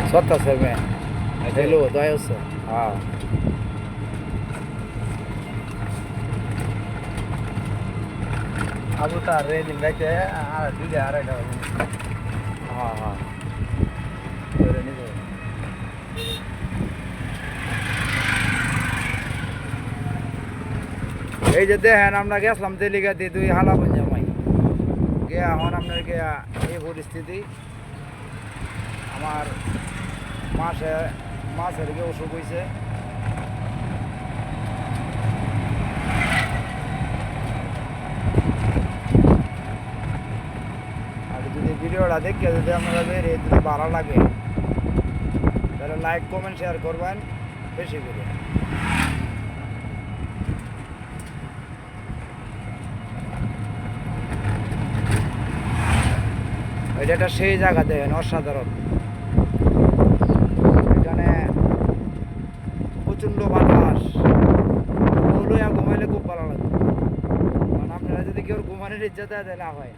स्वतः में हेलो दया से हाँ अब उतार रहे दिन बैठे आ रहा है हाँ हाँ এই যে দেখেন আমরা গেছিলাম তেলিগাতে দুই হালাবন জামাই গিয়া এখন আপনার গিয়া এই পরিস্থিতি আমার মাছের গিয়ে অসুখ হয়েছে আর যদি ভিডিওটা দেখে যদি আপনারা বেরিয়ে যদি ভালো লাগে তাহলে লাইক কমেন্ট শেয়ার করবেন বেশি করে এটা একটা সেই জায়গা দেখেন অসাধারণ এখানে প্রচণ্ড বাতাস ঘুমাইলে খুব ভালো লাগে কারণ আপনারা যদি কেউ ঘুমানোর ইচ্ছা দেয় তাহলে হয়